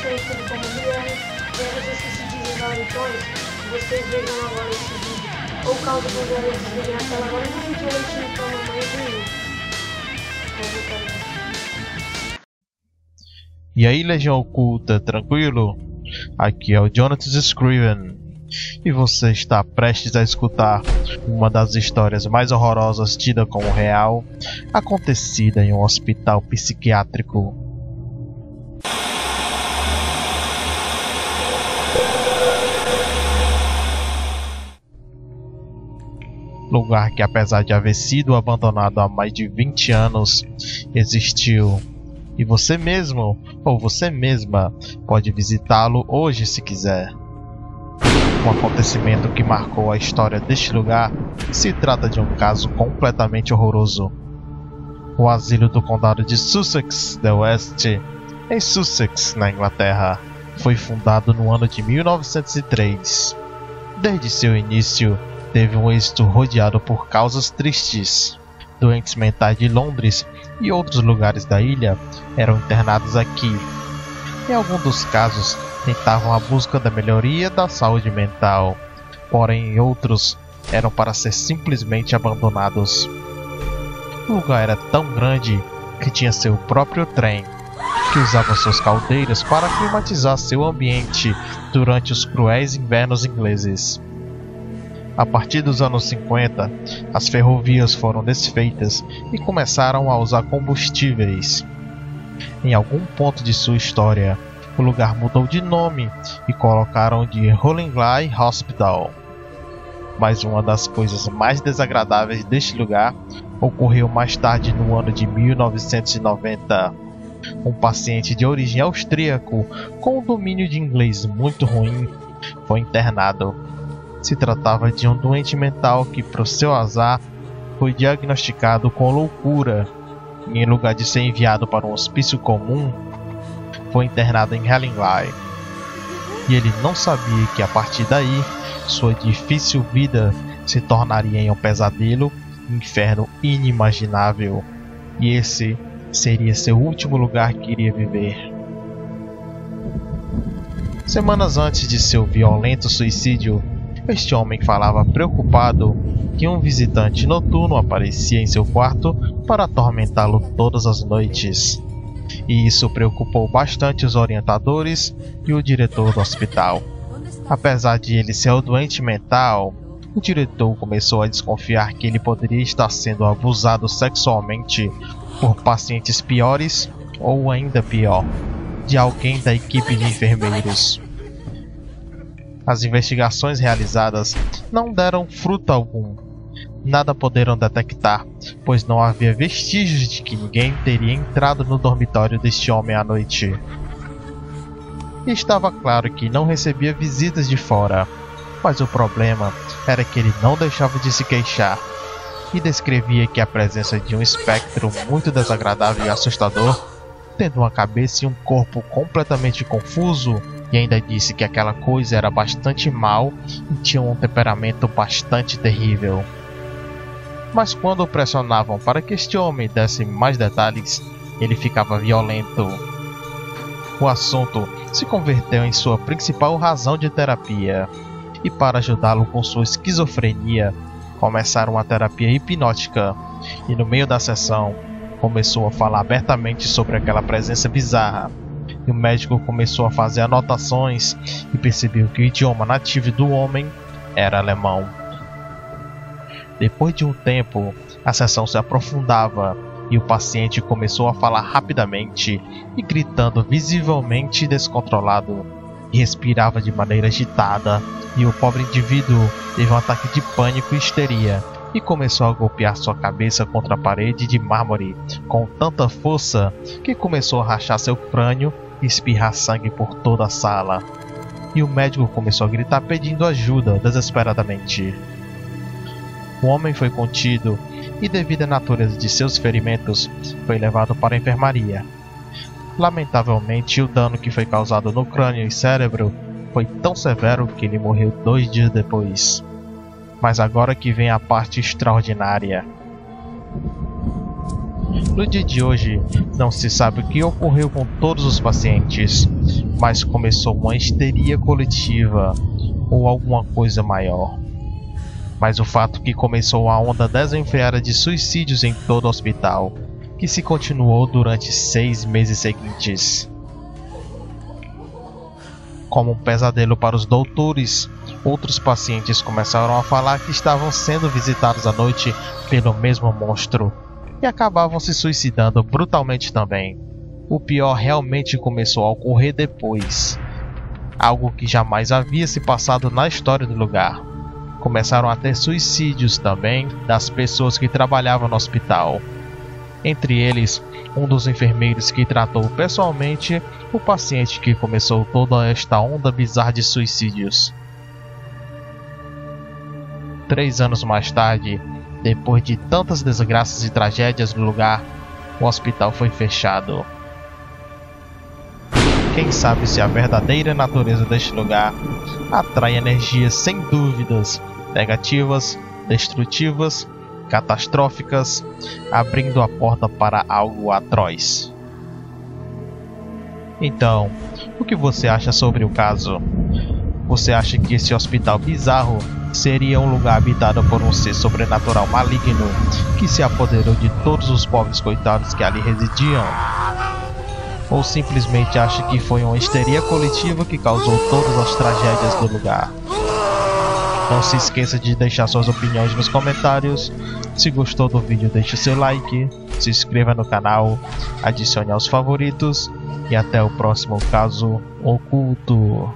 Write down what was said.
conhecido como Guilherme, e aí vocês que se dizem valentões, vocês vejam agora esse vídeo, ou caso quiserem desligar na tela agora, não vídeo leitinho pra mamãe E aí, Legião Oculta, tranquilo? Aqui é o Jonathan Scriven, e você está prestes a escutar uma das histórias mais horrorosas tidas como real, acontecida em um hospital psiquiátrico. Lugar que, apesar de haver sido abandonado há mais de 20 anos, existiu. E você mesmo, ou você mesma, pode visitá-lo hoje se quiser. Um acontecimento que marcou a história deste lugar se trata de um caso completamente horroroso. O asilo do condado de Sussex, The West, em Sussex, na Inglaterra, foi fundado no ano de 1903. Desde seu início, teve um êxito rodeado por causas tristes. Doentes mentais de Londres e outros lugares da ilha eram internados aqui. Em alguns dos casos, tentavam a busca da melhoria da saúde mental, porém em outros eram para ser simplesmente abandonados. O lugar era tão grande que tinha seu próprio trem, que usava suas caldeiras para climatizar seu ambiente durante os cruéis invernos ingleses. A partir dos anos 50, as ferrovias foram desfeitas e começaram a usar combustíveis. Em algum ponto de sua história, o lugar mudou de nome e colocaram de Hollingley Hospital. Mas uma das coisas mais desagradáveis deste lugar ocorreu mais tarde no ano de 1990. Um paciente de origem austríaco com um domínio de inglês muito ruim foi internado. Se tratava de um doente mental que, por seu azar, foi diagnosticado com loucura e, em lugar de ser enviado para um hospício comum, foi internado em Hollingley. E ele não sabia que, a partir daí, sua difícil vida se tornaria em um pesadelo, inferno inimaginável. E esse seria seu último lugar que iria viver. Semanas antes de seu violento suicídio, este homem falava preocupado que um visitante noturno aparecia em seu quarto para atormentá-lo todas as noites. E isso preocupou bastante os orientadores e o diretor do hospital. Apesar de ele ser o doente mental, o diretor começou a desconfiar que ele poderia estar sendo abusado sexualmente por pacientes piores ou ainda pior, de alguém da equipe de enfermeiros. As investigações realizadas não deram fruto algum. Nada poderam detectar, pois não havia vestígios de que ninguém teria entrado no dormitório deste homem à noite. E estava claro que não recebia visitas de fora, mas o problema era que ele não deixava de se queixar, e descrevia que a presença de um espectro muito desagradável e assustador, tendo uma cabeça e um corpo completamente confuso, e ainda disse que aquela coisa era bastante mal e tinha um temperamento bastante terrível. Mas quando o pressionavam para que este homem desse mais detalhes, ele ficava violento. O assunto se converteu em sua principal razão de terapia, e para ajudá-lo com sua esquizofrenia, começaram uma terapia hipnótica, e no meio da sessão, começou a falar abertamente sobre aquela presença bizarra. E o médico começou a fazer anotações e percebeu que o idioma nativo do homem era alemão. Depois de um tempo, a sessão se aprofundava e o paciente começou a falar rapidamente e gritando visivelmente descontrolado, e respirava de maneira agitada, e o pobre indivíduo teve um ataque de pânico e histeria e começou a golpear sua cabeça contra a parede de mármore com tanta força que começou a rachar seu crânio e espirrar sangue por toda a sala. E o médico começou a gritar pedindo ajuda desesperadamente. O homem foi contido e, devido à natureza de seus ferimentos, foi levado para a enfermaria. Lamentavelmente, o dano que foi causado no crânio e cérebro foi tão severo que ele morreu 2 dias depois. Mas agora que vem a parte extraordinária. No dia de hoje, não se sabe o que ocorreu com todos os pacientes, mas começou uma histeria coletiva ou alguma coisa maior. Mas o fato que começou a onda desenfreada de suicídios em todo o hospital, que se continuou durante 6 meses seguintes. Como um pesadelo para os doutores, outros pacientes começaram a falar que estavam sendo visitados à noite pelo mesmo monstro e acabavam se suicidando brutalmente também. O pior realmente começou a ocorrer depois, algo que jamais havia se passado na história do lugar. Começaram a ter suicídios também das pessoas que trabalhavam no hospital. Entre eles, um dos enfermeiros que tratou pessoalmente o paciente que começou toda esta onda bizarra de suicídios. 3 anos mais tarde, depois de tantas desgraças e tragédias no lugar, o hospital foi fechado. Quem sabe se a verdadeira natureza deste lugar atrai energias sem dúvidas negativas, destrutivas, catastróficas, abrindo a porta para algo atroz. Então, o que você acha sobre o caso? Você acha que esse hospital bizarro seria um lugar habitado por um ser sobrenatural maligno que se apoderou de todos os pobres coitados que ali residiam? Ou simplesmente acha que foi uma histeria coletiva que causou todas as tragédias do lugar? Não se esqueça de deixar suas opiniões nos comentários. Se gostou do vídeo, deixe seu like, se inscreva no canal, adicione aos favoritos e até o próximo caso oculto.